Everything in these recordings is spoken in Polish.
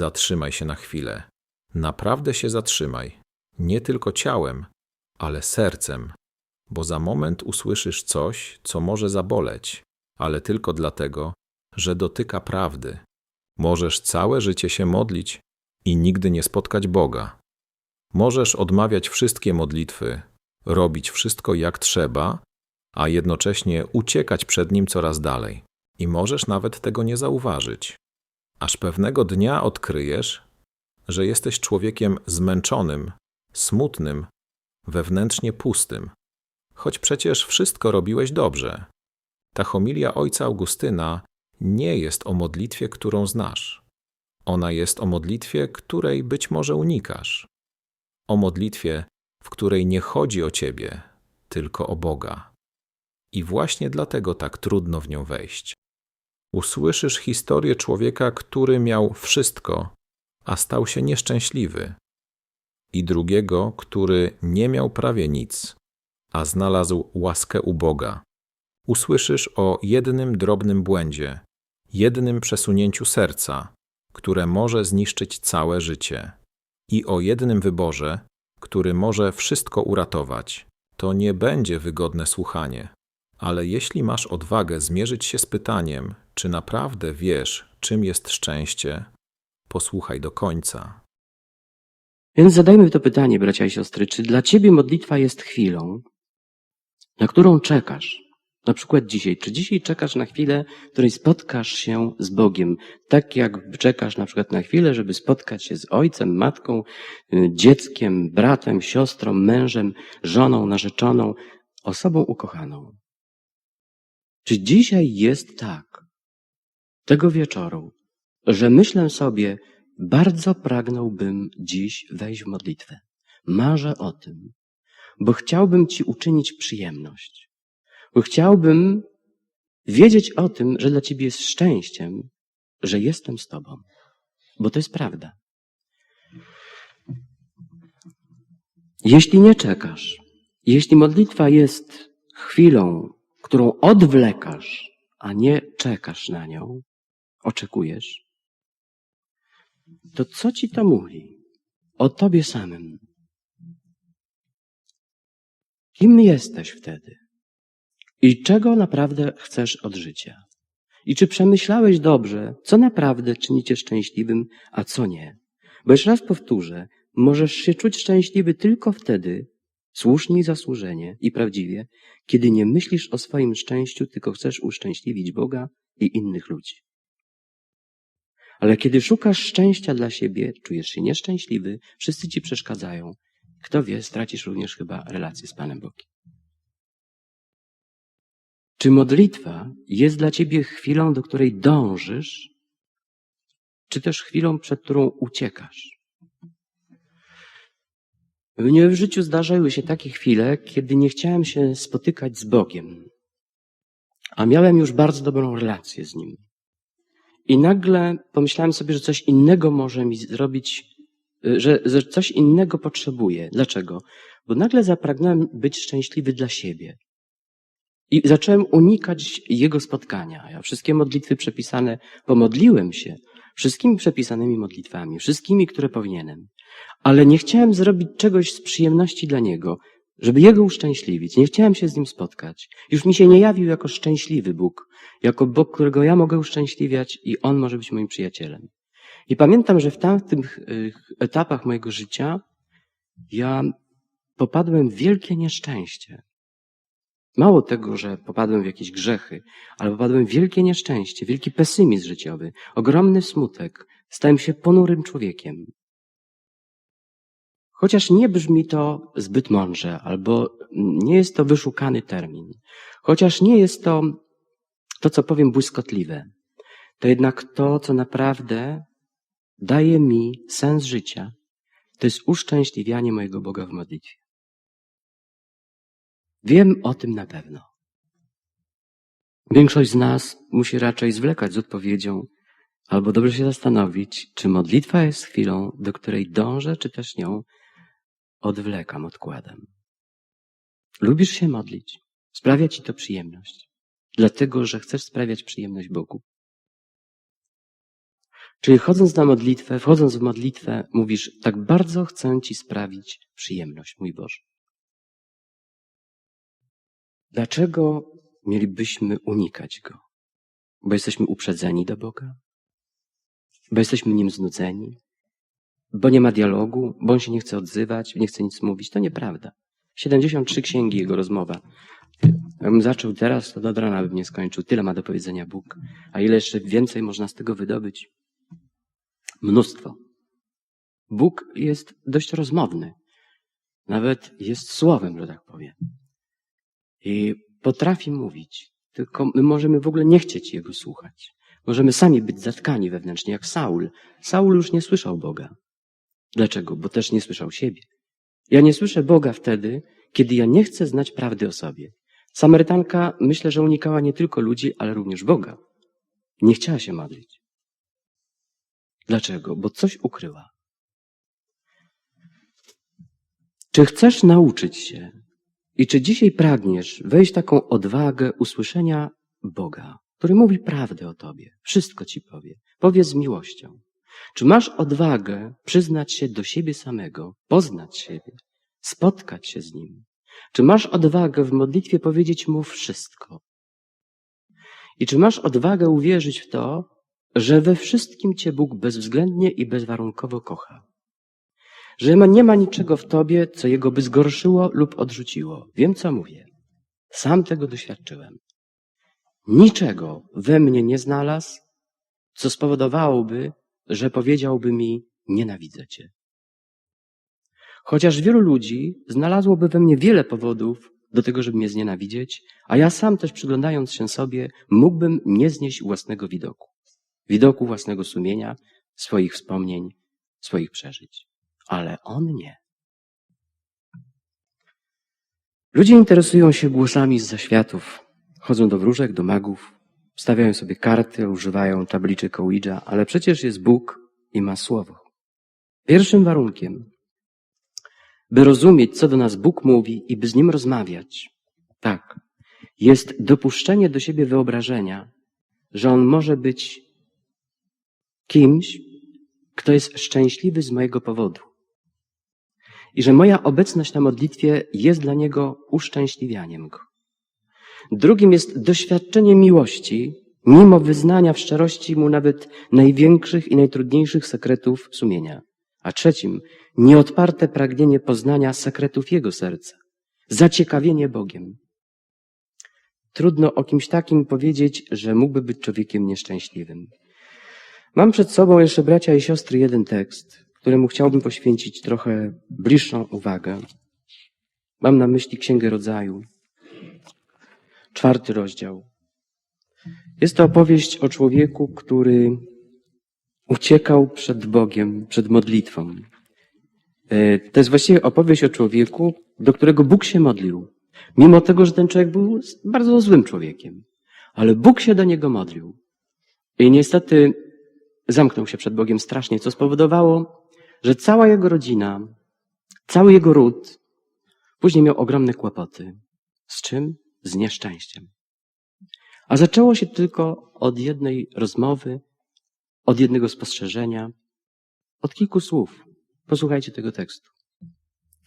Zatrzymaj się na chwilę. Naprawdę się zatrzymaj. Nie tylko ciałem, ale sercem, bo za moment usłyszysz coś, co może zaboleć, ale tylko dlatego, że dotyka prawdy. Możesz całe życie się modlić i nigdy nie spotkać Boga. Możesz odmawiać wszystkie modlitwy, robić wszystko jak trzeba, a jednocześnie uciekać przed Nim coraz dalej. I możesz nawet tego nie zauważyć. Aż pewnego dnia odkryjesz, że jesteś człowiekiem zmęczonym, smutnym, wewnętrznie pustym. Choć przecież wszystko robiłeś dobrze. Ta homilia ojca Augustyna nie jest o modlitwie, którą znasz. Ona jest o modlitwie, której być może unikasz. O modlitwie, w której nie chodzi o ciebie, tylko o Boga. I właśnie dlatego tak trudno w nią wejść. Usłyszysz historię człowieka, który miał wszystko, a stał się nieszczęśliwy. I drugiego, który nie miał prawie nic, a znalazł łaskę u Boga. Usłyszysz o jednym drobnym błędzie, jednym przesunięciu serca, które może zniszczyć całe życie. I o jednym wyborze, który może wszystko uratować. To nie będzie wygodne słuchanie. Ale jeśli masz odwagę zmierzyć się z pytaniem, czy naprawdę wiesz, czym jest szczęście, posłuchaj do końca. Więc zadajmy to pytanie, bracia i siostry, czy dla ciebie modlitwa jest chwilą, na którą czekasz? Na przykład dzisiaj. Czy dzisiaj czekasz na chwilę, w której spotkasz się z Bogiem? Tak jak czekasz na przykład na chwilę, żeby spotkać się z ojcem, matką, dzieckiem, bratem, siostrą, mężem, żoną, narzeczoną, osobą ukochaną. Czy dzisiaj jest tak, tego wieczoru, że myślę sobie, bardzo pragnąłbym dziś wejść w modlitwę. Marzę o tym, bo chciałbym Ci uczynić przyjemność. Bo chciałbym wiedzieć o tym, że dla Ciebie jest szczęściem, że jestem z Tobą. Bo to jest prawda. Jeśli nie czekasz, jeśli modlitwa jest chwilą, którą odwlekasz, a nie czekasz na nią, oczekujesz, to co Ci to mówi o Tobie samym? Kim jesteś wtedy? I czego naprawdę chcesz od życia? I czy przemyślałeś dobrze, co naprawdę czyni Cię szczęśliwym, a co nie? Bo jeszcze raz powtórzę, możesz się czuć szczęśliwy tylko wtedy, słusznie i zasłużenie i prawdziwie, kiedy nie myślisz o swoim szczęściu, tylko chcesz uszczęśliwić Boga i innych ludzi. Ale kiedy szukasz szczęścia dla siebie, czujesz się nieszczęśliwy, wszyscy Ci przeszkadzają. Kto wie, stracisz również chyba relację z Panem Bogiem. Czy modlitwa jest dla Ciebie chwilą, do której dążysz, czy też chwilą, przed którą uciekasz? Mnie w życiu zdarzały się takie chwile, kiedy nie chciałem się spotykać z Bogiem, a miałem już bardzo dobrą relację z Nim. I nagle pomyślałem sobie, że coś innego może mi zrobić, że coś innego potrzebuję. Dlaczego? Bo nagle zapragnąłem być szczęśliwy dla siebie. I zacząłem unikać Jego spotkania. Ja wszystkie modlitwy przepisane, pomodliłem się wszystkimi przepisanymi modlitwami, wszystkimi, które powinienem. Ale nie chciałem zrobić czegoś z przyjemności dla Niego, żeby Jego uszczęśliwić. Nie chciałem się z Nim spotkać. Już mi się nie jawił jako szczęśliwy Bóg, jako Bóg, którego ja mogę uszczęśliwiać i On może być moim przyjacielem. I pamiętam, że w tamtych etapach mojego życia ja popadłem w wielkie nieszczęście. Mało tego, że popadłem w jakieś grzechy, ale popadłem w wielkie nieszczęście, wielki pesymizm życiowy, ogromny smutek. Stałem się ponurym człowiekiem. Chociaż nie brzmi to zbyt mądrze, albo nie jest to wyszukany termin, chociaż nie jest to, co powiem, błyskotliwe, to jednak to, co naprawdę daje mi sens życia, to jest uszczęśliwianie mojego Boga w modlitwie. Wiem o tym na pewno. Większość z nas musi raczej zwlekać z odpowiedzią, albo dobrze się zastanowić, czy modlitwa jest chwilą, do której dążę, czy też nią odwlekam, odkładam. Lubisz się modlić? Sprawia Ci to przyjemność, dlatego że chcesz sprawiać przyjemność Bogu. Czyli wchodząc w modlitwę, mówisz, tak bardzo chcę Ci sprawić przyjemność, mój Boże. Dlaczego mielibyśmy unikać Go? Bo jesteśmy uprzedzeni do Boga? Bo jesteśmy Nim znudzeni? Bo nie ma dialogu? Bo On się nie chce odzywać, nie chce nic mówić? To nieprawda. 73 księgi Jego rozmowa. Jakbym zaczął teraz, to do rana bym nie skończył. Tyle ma do powiedzenia Bóg. A ile jeszcze więcej można z tego wydobyć? Mnóstwo. Bóg jest dość rozmowny. Nawet jest słowem, że tak powiem. I potrafi mówić. Tylko my możemy w ogóle nie chcieć Jego słuchać. Możemy sami być zatkani wewnętrznie, jak Saul. Saul już nie słyszał Boga. Dlaczego? Bo też nie słyszał siebie. Ja nie słyszę Boga wtedy, kiedy ja nie chcę znać prawdy o sobie. Samarytanka, myślę, że unikała nie tylko ludzi, ale również Boga. Nie chciała się modlić. Dlaczego? Bo coś ukryła. Czy chcesz nauczyć się i czy dzisiaj pragniesz wejść w taką odwagę usłyszenia Boga, który mówi prawdę o tobie, wszystko ci powie, powie z miłością? Czy masz odwagę przyznać się do siebie samego, poznać siebie, spotkać się z Nim? Czy masz odwagę w modlitwie powiedzieć Mu wszystko? I czy masz odwagę uwierzyć w to, że we wszystkim Cię Bóg bezwzględnie i bezwarunkowo kocha? Że nie ma niczego w Tobie, co Jego by zgorszyło lub odrzuciło. Wiem, co mówię. Sam tego doświadczyłem. Niczego we mnie nie znalazł, co spowodowałoby, że powiedziałby mi, nienawidzę Cię. Chociaż wielu ludzi znalazłoby we mnie wiele powodów do tego, żeby mnie znienawidzieć, a ja sam też przyglądając się sobie, mógłbym nie znieść własnego widoku własnego sumienia, swoich wspomnień, swoich przeżyć. Ale On nie. Ludzie interesują się głosami z zaświatów, chodzą do wróżek, do magów, stawiają sobie karty, używają tabliczek Ouija, ale przecież jest Bóg i ma Słowo. Pierwszym warunkiem, by rozumieć, co do nas Bóg mówi i by z Nim rozmawiać, tak, jest dopuszczenie do siebie wyobrażenia, że On może być kimś, kto jest szczęśliwy z mojego powodu. I że moja obecność na modlitwie jest dla Niego uszczęśliwianiem Go. Drugim jest doświadczenie miłości, mimo wyznania w szczerości Mu nawet największych i najtrudniejszych sekretów sumienia. A trzecim, nieodparte pragnienie poznania sekretów Jego serca. Zaciekawienie Bogiem. Trudno o kimś takim powiedzieć, że mógłby być człowiekiem nieszczęśliwym. Mam przed sobą jeszcze, bracia i siostry, jeden tekst, któremu chciałbym poświęcić trochę bliższą uwagę. Mam na myśli Księgę Rodzaju, 4 rozdział. Jest to opowieść o człowieku, który uciekał przed Bogiem, przed modlitwą. To jest właściwie opowieść o człowieku, do którego Bóg się modlił. Mimo tego, że ten człowiek był bardzo złym człowiekiem. Ale Bóg się do niego modlił. I niestety zamknął się przed Bogiem strasznie, co spowodowało, że cała jego rodzina, cały jego ród później miał ogromne kłopoty. Z czym? Z nieszczęściem. A zaczęło się tylko od jednej rozmowy, od jednego spostrzeżenia, od kilku słów. Posłuchajcie tego tekstu.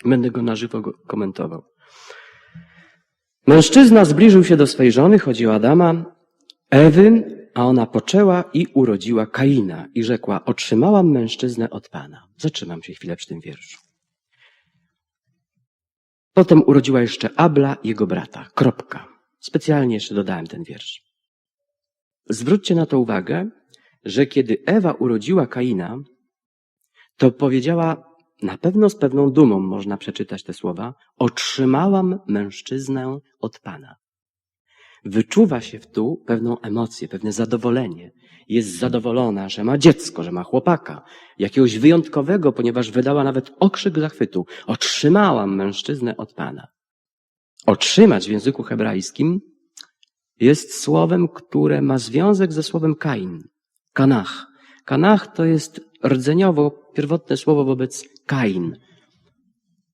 Będę go na żywo komentował. Mężczyzna zbliżył się do swej żony, chodzi o Adama, Ewy, a ona poczęła i urodziła Kaina i rzekła, otrzymałam mężczyznę od Pana. Zatrzymam się chwilę przy tym wierszu. Potem urodziła jeszcze Abla, jego brata. Kropka. Specjalnie jeszcze dodałem ten wiersz. Zwróćcie na to uwagę, że kiedy Ewa urodziła Kaina, to powiedziała, na pewno z pewną dumą można przeczytać te słowa, otrzymałam mężczyznę od Pana. Wyczuwa się tu pewną emocję, pewne zadowolenie. Jest zadowolona, że ma dziecko, że ma chłopaka, jakiegoś wyjątkowego, ponieważ wydała nawet okrzyk zachwytu. Otrzymałam mężczyznę od Pana. Otrzymać w języku hebrajskim jest słowem, które ma związek ze słowem Kain. Kanach. Kanach to jest rdzeniowo pierwotne słowo wobec Kain.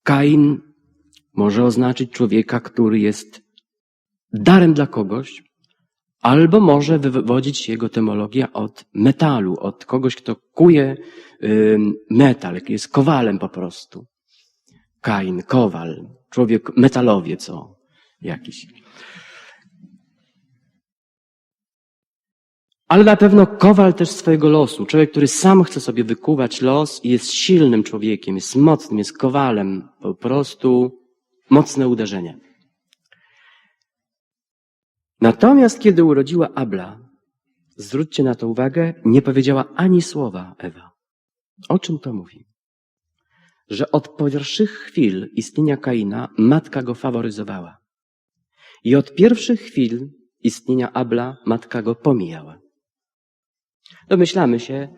Kain może oznaczyć człowieka, który jest darem dla kogoś, Albo może wywodzić się jego etymologia od metalu, od kogoś, kto kuje metal, jest kowalem po prostu. Kain, kowal, człowiek metalowiec jakiś. Ale na pewno kowal też swojego losu. Człowiek, który sam chce sobie wykuwać los i jest silnym człowiekiem, jest mocnym, jest kowalem. Po prostu mocne uderzenie. Natomiast kiedy urodziła Abla, zwróćcie na to uwagę, nie powiedziała ani słowa Ewa. O czym to mówi? Że od pierwszych chwil istnienia Kaina matka go faworyzowała. I od pierwszych chwil istnienia Abla matka go pomijała. Domyślamy się,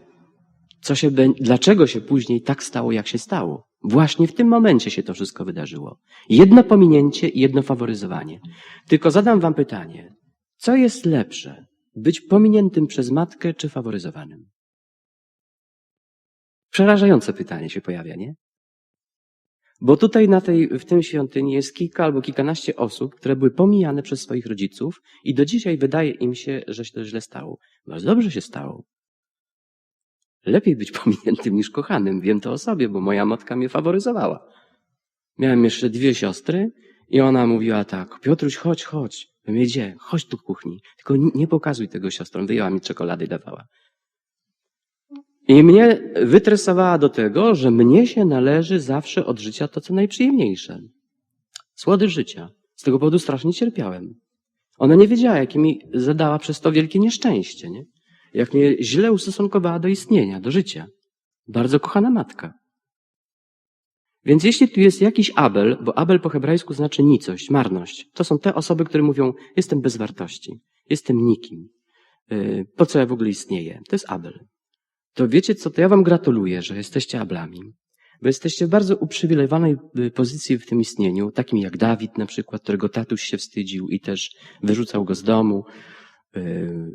dlaczego się później tak stało, jak się stało. Właśnie w tym momencie się to wszystko wydarzyło. Jedno pominięcie i jedno faworyzowanie. Tylko zadam wam pytanie, co jest lepsze? Być pominiętym przez matkę czy faworyzowanym? Przerażające pytanie się pojawia, nie? Bo tutaj w tym świątyni jest kilka albo kilkanaście osób, które były pomijane przez swoich rodziców i do dzisiaj wydaje im się, że się to źle stało. Bardzo dobrze się stało. Lepiej być pominiętym niż kochanym. Wiem to o sobie, bo moja matka mnie faworyzowała. Miałem jeszcze 2 siostry i ona mówiła tak, Piotruś, chodź. Ja mówię, gdzie? Chodź tu w kuchni. Tylko nie pokazuj tego siostrom. Wyjęła mi czekolady i dawała. I mnie wytresowała do tego, że mnie się należy zawsze od życia to, co najprzyjemniejsze. Słodycz życia. Z tego powodu strasznie cierpiałem. Ona nie wiedziała, jakie mi zadała przez to wielkie nieszczęście, nie? Jak mnie źle ustosunkowała do istnienia, do życia. Bardzo kochana matka. Więc jeśli tu jest jakiś Abel, bo Abel po hebrajsku znaczy nicość, marność, to są te osoby, które mówią, jestem bez wartości, jestem nikim, po co ja w ogóle istnieję? To jest Abel. To wiecie co, to ja wam gratuluję, że jesteście Ablami, bo jesteście w bardzo uprzywilejowanej pozycji w tym istnieniu, takim jak Dawid na przykład, którego tatuś się wstydził i też wyrzucał go z domu.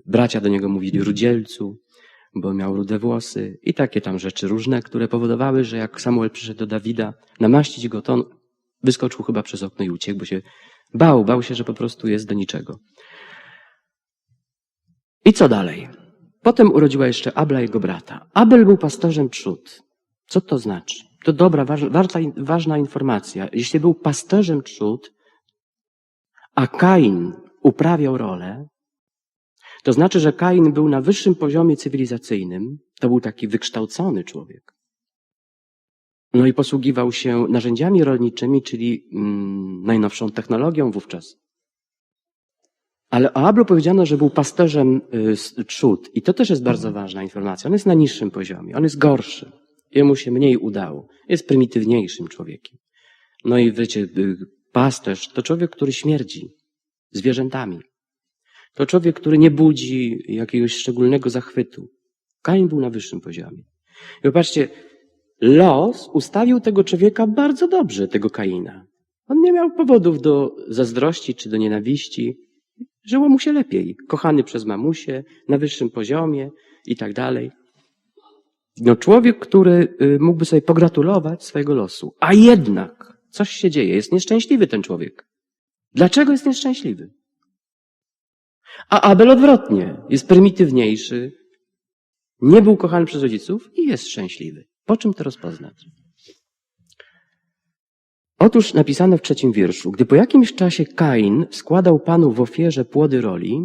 Bracia do niego mówili rudzielcu, bo miał rude włosy i takie tam rzeczy różne, które powodowały, że jak Samuel przyszedł do Dawida namaścić go, to on wyskoczył chyba przez okno i uciekł, bo się bał się, że po prostu jest do niczego. I co dalej? Potem urodziła jeszcze Abla jego brata. Abel był pasterzem trzód. Co to znaczy? To dobra, ważna informacja. Jeśli był pasterzem trzód, a Kain uprawiał rolę, to znaczy, że Kain był na wyższym poziomie cywilizacyjnym. To był taki wykształcony człowiek. No i posługiwał się narzędziami rolniczymi, czyli najnowszą technologią wówczas. Ale o Ablu powiedziano, że był pasterzem trzód. I to też jest bardzo ważna informacja. On jest na niższym poziomie. On jest gorszy. Jemu się mniej udało. Jest prymitywniejszym człowiekiem. No i wiecie, pasterz to człowiek, który śmierdzi zwierzętami. To człowiek, który nie budzi jakiegoś szczególnego zachwytu. Kain był na wyższym poziomie. I popatrzcie, los ustawił tego człowieka bardzo dobrze, tego Kaina. On nie miał powodów do zazdrości czy do nienawiści. Żyło mu się lepiej. Kochany przez mamusię, na wyższym poziomie i tak dalej. No człowiek, który mógłby sobie pogratulować swojego losu. A jednak coś się dzieje. Jest nieszczęśliwy ten człowiek. Dlaczego jest nieszczęśliwy? A Abel odwrotnie. Jest prymitywniejszy. Nie był kochany przez rodziców i jest szczęśliwy. Po czym to rozpoznać? Otóż napisano w 3 wierszu. Gdy po jakimś czasie Kain składał Panu w ofierze płody roli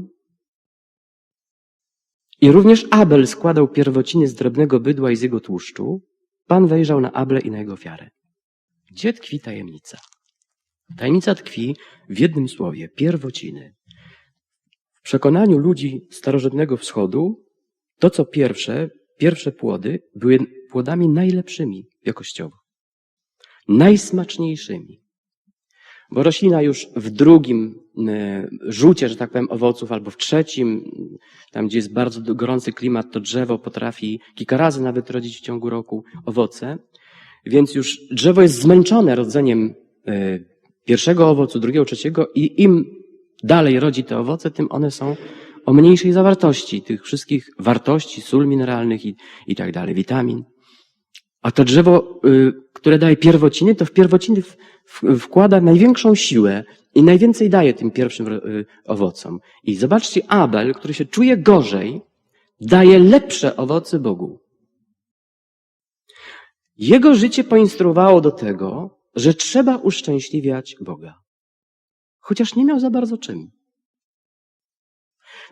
i również Abel składał pierwociny z drobnego bydła i z jego tłuszczu, Pan wejrzał na Abla i na jego ofiarę. Gdzie tkwi tajemnica? Tajemnica tkwi w jednym słowie. Pierwociny. W przekonaniu ludzi starożytnego wschodu to, co pierwsze płody były płodami najlepszymi jakościowo. Najsmaczniejszymi. Bo roślina już w drugim rzucie, że tak powiem, owoców, albo w trzecim, tam gdzie jest bardzo gorący klimat, to drzewo potrafi kilka razy nawet rodzić w ciągu roku owoce. Więc już drzewo jest zmęczone rodzeniem pierwszego owocu, drugiego, trzeciego i im dalej rodzi te owoce, tym one są o mniejszej zawartości tych wszystkich wartości, sól mineralnych i tak dalej, witamin. A to drzewo, które daje pierwociny, to w pierwociny wkłada największą siłę i najwięcej daje tym pierwszym owocom. I zobaczcie, Abel, który się czuje gorzej, daje lepsze owoce Bogu. Jego życie poinstruowało do tego, że trzeba uszczęśliwiać Boga. Chociaż nie miał za bardzo czym.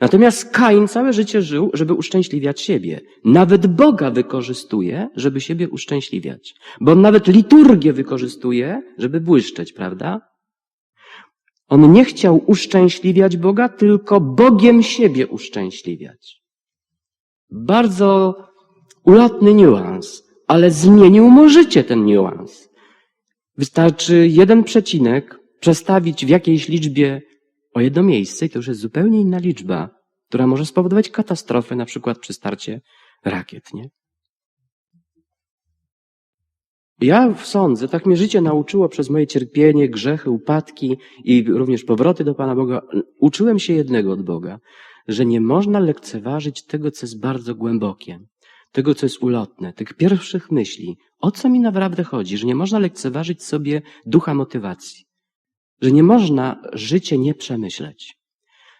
Natomiast Kain całe życie żył, żeby uszczęśliwiać siebie. Nawet Boga wykorzystuje, żeby siebie uszczęśliwiać. Bo on nawet liturgię wykorzystuje, żeby błyszczeć, prawda? On nie chciał uszczęśliwiać Boga, tylko Bogiem siebie uszczęśliwiać. Bardzo ulotny niuans, ale zmienił mu życie ten niuans. Wystarczy jeden przecinek przestawić w jakiejś liczbie o jedno miejsce i to już jest zupełnie inna liczba, która może spowodować katastrofę, na przykład przy starcie rakiet, nie? Ja sądzę, tak mnie życie nauczyło przez moje cierpienie, grzechy, upadki i również powroty do Pana Boga. Uczyłem się jednego od Boga, że nie można lekceważyć tego, co jest bardzo głębokie, tego, co jest ulotne, tych pierwszych myśli. O co mi naprawdę chodzi? Że nie można lekceważyć sobie ducha motywacji. Że nie można życie nie przemyśleć.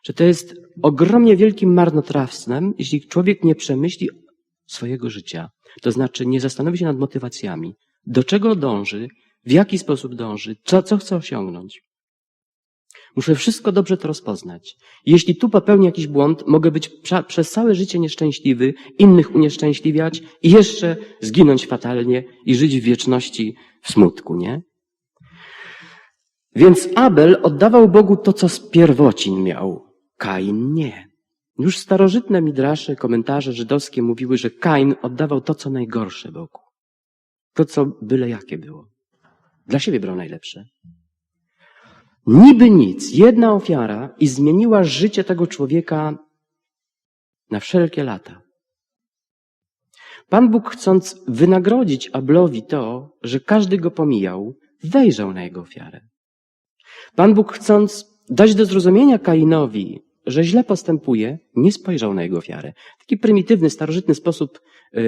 Że to jest ogromnie wielkim marnotrawstwem, jeśli człowiek nie przemyśli swojego życia. To znaczy nie zastanowi się nad motywacjami. Do czego dąży, w jaki sposób dąży, co chce osiągnąć. Muszę wszystko dobrze to rozpoznać. Jeśli tu popełnię jakiś błąd, mogę być przez całe życie nieszczęśliwy, innych unieszczęśliwiać i jeszcze zginąć fatalnie i żyć w wieczności w smutku, nie? Więc Abel oddawał Bogu to, co z pierwocin miał. Kain nie. Już starożytne midrasze, komentarze żydowskie mówiły, że Kain oddawał to, co najgorsze Bogu. To, co byle jakie było. Dla siebie brał najlepsze. Niby nic, jedna ofiara i zmieniła życie tego człowieka na wszelkie lata. Pan Bóg, chcąc wynagrodzić Ablowi to, że każdy go pomijał, wejrzał na jego ofiarę. Pan Bóg, chcąc dać do zrozumienia Kainowi, że źle postępuje, nie spojrzał na jego ofiarę. Taki prymitywny, starożytny sposób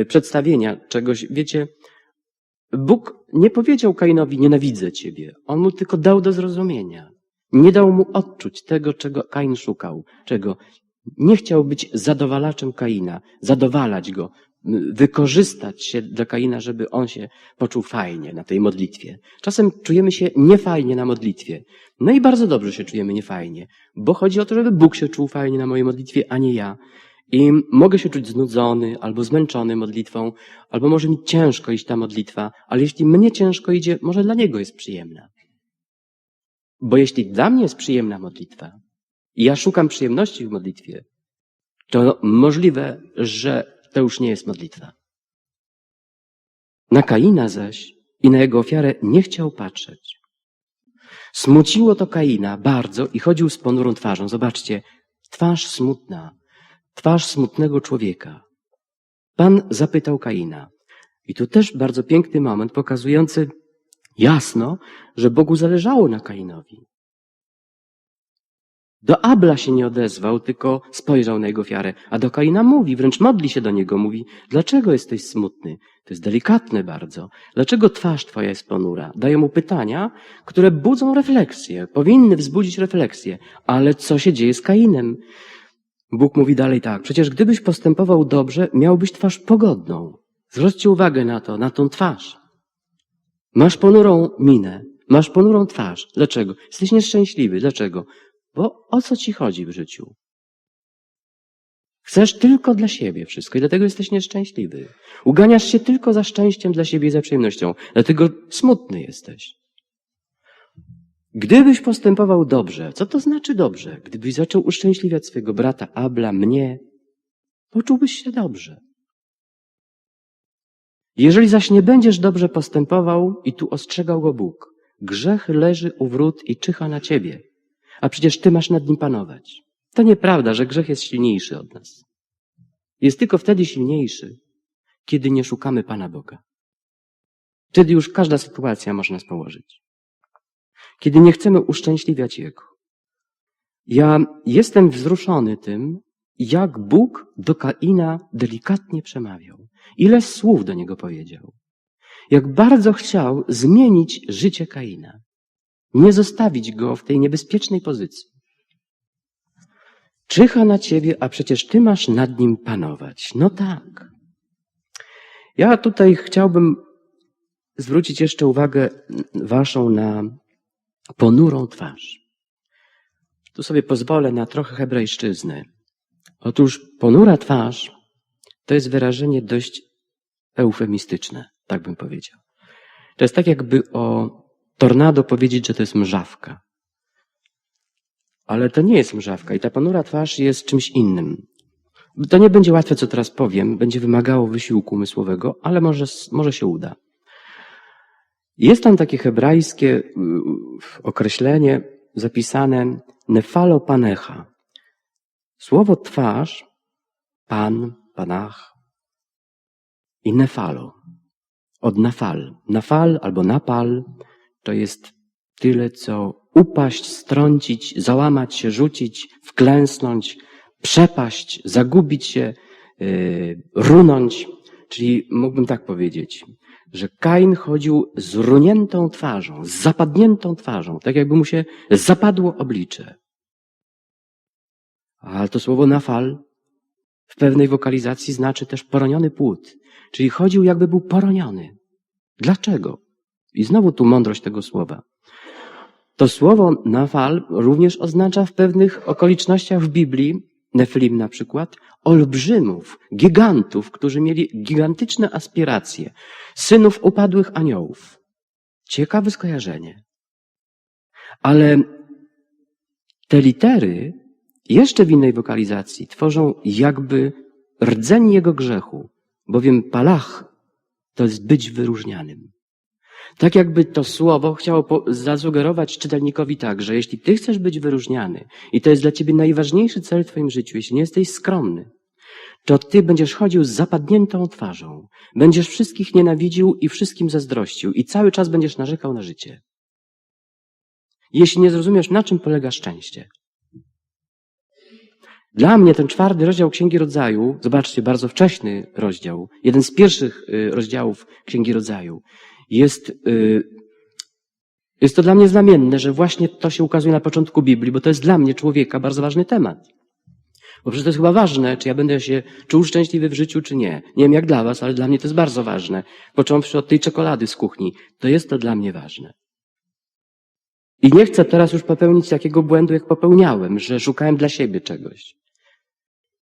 przedstawienia czegoś. Wiecie, Bóg nie powiedział Kainowi, nienawidzę ciebie. On mu tylko dał do zrozumienia. Nie dał mu odczuć tego, czego Kain szukał. Czego? Nie chciał być zadowalaczem Kaina, zadowalać go, wykorzystać się dla Kaina, żeby on się poczuł fajnie na tej modlitwie. Czasem czujemy się niefajnie na modlitwie. No i bardzo dobrze się czujemy niefajnie, bo chodzi o to, żeby Bóg się czuł fajnie na mojej modlitwie, a nie ja. I mogę się czuć znudzony albo zmęczony modlitwą, albo może mi ciężko iść ta modlitwa, ale jeśli mnie ciężko idzie, może dla Niego jest przyjemna. Bo jeśli dla mnie jest przyjemna modlitwa i ja szukam przyjemności w modlitwie, to możliwe, że to już nie jest modlitwa. Na Kaina zaś i na jego ofiarę nie chciał patrzeć. Smuciło to Kaina bardzo i chodził z ponurą twarzą. Zobaczcie, twarz smutna, twarz smutnego człowieka. Pan zapytał Kaina. I tu też bardzo piękny moment pokazujący jasno, że Bogu zależało na Kainowi. Do Abla się nie odezwał, tylko spojrzał na jego ofiarę. A do Kaina mówi, wręcz modli się do niego, mówi, dlaczego jesteś smutny? To jest delikatne bardzo. Dlaczego twarz twoja jest ponura? Daje mu pytania, które budzą refleksję, powinny wzbudzić refleksję. Ale co się dzieje z Kainem? Bóg mówi dalej tak, przecież gdybyś postępował dobrze, miałbyś twarz pogodną. Zwróćcie uwagę na to, na tą twarz. Masz ponurą minę, masz ponurą twarz. Dlaczego? Jesteś nieszczęśliwy. Dlaczego? Bo o co ci chodzi w życiu? Chcesz tylko dla siebie wszystko i dlatego jesteś nieszczęśliwy. Uganiasz się tylko za szczęściem dla siebie i za przyjemnością. Dlatego smutny jesteś. Gdybyś postępował dobrze, co to znaczy dobrze? Gdybyś zaczął uszczęśliwiać swojego brata Abla, mnie, poczułbyś się dobrze. Jeżeli zaś nie będziesz dobrze postępował, i tu ostrzegał go Bóg, grzech leży u wrót i czyha na ciebie, a przecież ty masz nad nim panować. To nieprawda, że grzech jest silniejszy od nas. Jest tylko wtedy silniejszy, kiedy nie szukamy Pana Boga. Wtedy już każda sytuacja może nas położyć. Kiedy nie chcemy uszczęśliwiać Jego. Ja jestem wzruszony tym, jak Bóg do Kaina delikatnie przemawiał. Ile słów do niego powiedział. Jak bardzo chciał zmienić życie Kaina. Nie zostawić go w tej niebezpiecznej pozycji. Czyha na ciebie, a przecież ty masz nad nim panować. No tak. Ja tutaj chciałbym zwrócić jeszcze uwagę waszą na ponurą twarz. Tu sobie pozwolę na trochę hebrajszczyzny. Otóż ponura twarz to jest wyrażenie dość eufemistyczne, tak bym powiedział. To jest tak jakby o tornado powiedzieć, że to jest mrzawka. Ale to nie jest mrzawka i ta ponura twarz jest czymś innym. To nie będzie łatwe, co teraz powiem, będzie wymagało wysiłku umysłowego, ale może się uda. Jest tam takie hebrajskie określenie zapisane nefalo panecha. Słowo twarz, pan, panach i nefalo. Od nafal. Nafal albo napal to jest tyle, co upaść, strącić, załamać się, rzucić, wklęsnąć, przepaść, zagubić się, runąć. Czyli mógłbym tak powiedzieć, że Kain chodził z runiętą twarzą, z zapadniętą twarzą, tak jakby mu się zapadło oblicze. A to słowo nafal w pewnej wokalizacji znaczy też poroniony płód, czyli chodził jakby był poroniony. Dlaczego? I znowu tu mądrość tego słowa. To słowo nafal również oznacza w pewnych okolicznościach w Biblii, Nefilim na przykład, olbrzymów, gigantów, którzy mieli gigantyczne aspiracje, synów upadłych aniołów. Ciekawe skojarzenie. Ale te litery jeszcze w innej wokalizacji tworzą jakby rdzeń jego grzechu, bowiem palach to jest być wyróżnianym. Tak jakby to słowo chciało zasugerować czytelnikowi tak, że jeśli ty chcesz być wyróżniany i to jest dla ciebie najważniejszy cel w twoim życiu, jeśli nie jesteś skromny, to ty będziesz chodził z zapadniętą twarzą, będziesz wszystkich nienawidził i wszystkim zazdrościł i cały czas będziesz narzekał na życie. Jeśli nie zrozumiesz, na czym polega szczęście. Dla mnie ten 4 rozdział Księgi Rodzaju, zobaczcie, bardzo wcześny rozdział, jeden z pierwszych rozdziałów Księgi Rodzaju, jest to dla mnie znamienne, że właśnie to się ukazuje na początku Biblii, bo to jest dla mnie, człowieka, bardzo ważny temat. Bo przecież to jest chyba ważne, czy ja będę się czuł szczęśliwy w życiu, czy nie. Nie wiem jak dla was, ale dla mnie to jest bardzo ważne. Począwszy od tej czekolady z kuchni, to jest to dla mnie ważne. I nie chcę teraz już popełnić takiego błędu, jak popełniałem, że szukałem dla siebie czegoś.